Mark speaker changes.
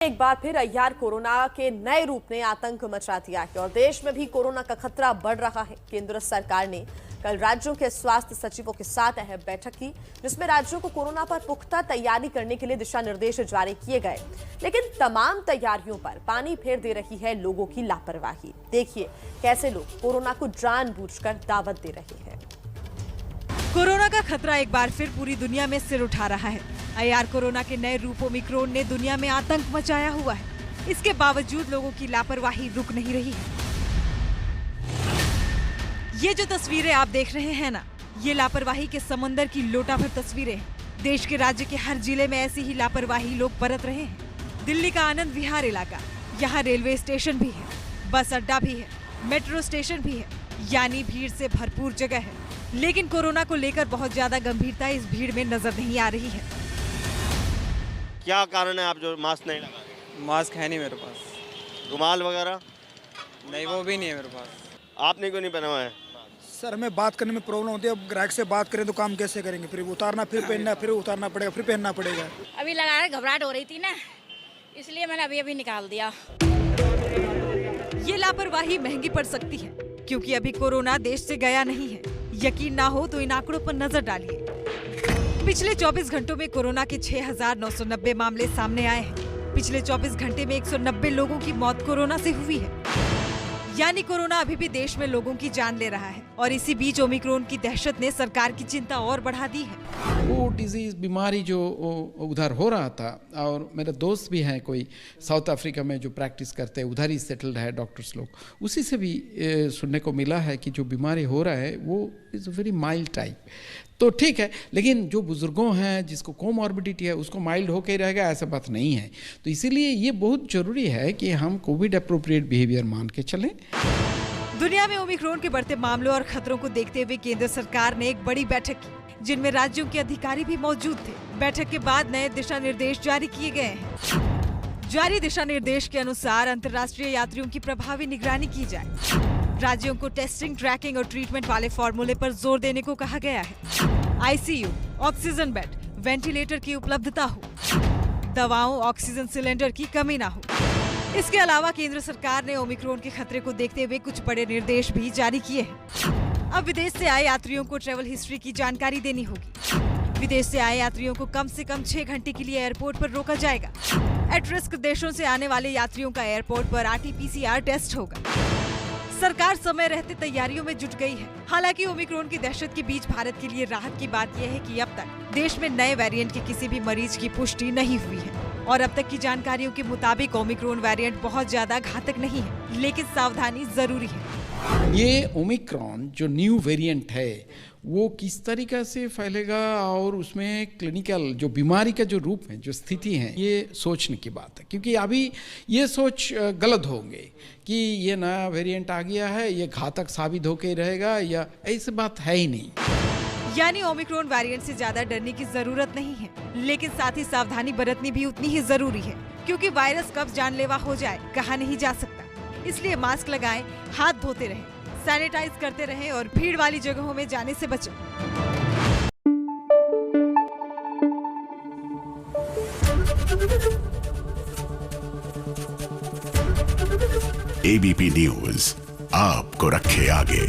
Speaker 1: एक बार फिर अय्यार कोरोना के नए रूप ने आतंक मचा दिया है और देश में भी कोरोना का खतरा बढ़ रहा है। केंद्र सरकार ने कल राज्यों के स्वास्थ्य सचिवों के साथ अहम बैठक की, जिसमें राज्यों को कोरोना पर पुख्ता तैयारी करने के लिए दिशा निर्देश जारी किए गए। लेकिन तमाम तैयारियों पर पानी फेर दे रही है लोगों की लापरवाही। देखिए कैसे लोग कोरोना को जानबूझकर दावत दे रहे हैं।
Speaker 2: कोरोना का खतरा एक बार फिर पूरी दुनिया में सिर उठा रहा है। अय्यार कोरोना के नए रूप ओमिक्रॉन ने दुनिया में आतंक मचाया हुआ है। इसके बावजूद लोगों की लापरवाही रुक नहीं रही है। ये जो तस्वीरें आप देख रहे हैं ना, ये लापरवाही के समंदर की लोटाभर तस्वीरें हैं। देश के राज्य के हर जिले में ऐसी ही लापरवाही लोग बरत रहे हैं। दिल्ली का आनंद विहार इलाका, यहाँ रेलवे स्टेशन भी है, बस अड्डा भी है, मेट्रो स्टेशन भी है, यानी भीड़ से भरपूर जगह है। लेकिन कोरोना को लेकर बहुत ज्यादा गंभीरता इस भीड़ में नजर नहीं आ रही है।
Speaker 3: क्या कारण है आप जो मास्क नहीं लगा रहे?
Speaker 4: मास्क है नहीं मेरे पास।
Speaker 3: रुमाल वगैरह?
Speaker 4: नहीं, वो भी नहीं है मेरे पास।
Speaker 3: आपने क्यों नहीं पहना हुआ है?
Speaker 5: सर हमें बात करने में प्रॉब्लम होती है। अब ग्राहक से बात करें तो काम कैसे करेंगे? फिर उतारना, फिर पहनना, फिर उतारना पड़ेगा, फिर पहनना पड़ेगा।
Speaker 6: अभी लगाने घबराहट हो रही थी ना, इसलिए मैंने अभी निकाल दिया।
Speaker 2: ये लापरवाही महंगी पड़ सकती है, क्योंकि अभी कोरोना देश से गया नहीं है। यकीन ना हो तो इन आंकड़ों पर नजर डालिए। पिछले 24 घंटों में कोरोना के 6,990 मामले सामने आए हैं। पिछले 24 घंटे में 190 लोगों की मौत कोरोना से हुई है। यानी कोरोना अभी भी देश में लोगों की जान ले रहा है। और इसी बीच ओमिक्रॉन की दहशत ने सरकार की चिंता और बढ़ा दी है।
Speaker 7: वो डिजीज बीमारी जो उधर हो रहा था, और मेरे दोस्त भी हैं कोई साउथ अफ्रीका में जो प्रैक्टिस करते हैं, उधर ही सेटल्ड है डॉक्टर्स लोग, उसी से भी सुनने को मिला है कि जो बीमारी हो रहा है वो इज़ वेरी माइल्ड टाइप। तो ठीक है, लेकिन जो बुजुर्गों हैं जिसको कोमॉर्बिडिटी है उसको माइल्ड होकर ही रहेगा, ऐसा बात नहीं है। तो इसीलिए ये बहुत ज़रूरी है कि हम कोविड अप्रोप्रिएट बिहेवियर मान के चलें।
Speaker 2: दुनिया में ओमिक्रॉन के बढ़ते मामलों और खतरों को देखते हुए केंद्र सरकार ने एक बड़ी बैठक की, जिनमें राज्यों के अधिकारी भी मौजूद थे। बैठक के बाद नए दिशा निर्देश जारी किए गए हैं। जारी दिशा निर्देश के अनुसार अंतर्राष्ट्रीय यात्रियों की प्रभावी निगरानी की जाए। राज्यों को टेस्टिंग, ट्रैकिंग और ट्रीटमेंट वाले फॉर्मूले पर जोर देने को कहा गया है। आईसीयू, ऑक्सीजन बेड, वेंटिलेटर की उपलब्धता हो, दवाओं, ऑक्सीजन सिलेंडर की कमी न हो। इसके अलावा केंद्र सरकार ने ओमिक्रॉन के खतरे को देखते हुए कुछ बड़े निर्देश भी जारी किए हैं। अब विदेश से आए यात्रियों को ट्रैवल हिस्ट्री की जानकारी देनी होगी। विदेश से आए यात्रियों को कम से कम 6 घंटे के लिए एयरपोर्ट पर रोका जाएगा। एट रिस्क देशों से आने वाले यात्रियों का एयरपोर्ट पर RT-PCR टेस्ट होगा। सरकार समय रहते तैयारियों में जुट गई है। हालांकि ओमिक्रॉन की दहशत के बीच भारत के लिए राहत की बात यह है कि अब तक देश में नए वेरिएंट के किसी भी मरीज की पुष्टि नहीं हुई है। और अब तक की जानकारियों के मुताबिक ओमिक्रॉन वेरिएंट बहुत ज्यादा घातक नहीं है, लेकिन सावधानी जरूरी है।
Speaker 7: ये ओमिक्रॉन जो न्यू वेरिएंट है वो किस तरीका से फैलेगा और उसमें क्लिनिकल जो बीमारी का जो रूप है, जो स्थिति है, ये सोचने की बात है। क्योंकि अभी ये सोच गलत होंगे कि ये नया वेरिएंट आ गया है, ये घातक साबित होकर रहेगा, या ऐसी बात है ही नहीं।
Speaker 2: यानी ओमिक्रॉन वेरिएंट से ज्यादा डरने की जरूरत नहीं है, लेकिन साथ ही सावधानी बरतनी भी उतनी ही जरूरी है। क्योंकि वायरस कब जानलेवा हो जाए कहा नहीं जा सकता। इसलिए मास्क लगाएं, हाथ धोते रहें, सैनिटाइज करते रहें और भीड़ वाली जगहों में जाने से बचें।
Speaker 8: ABP न्यूज़ आपको रखे आगे।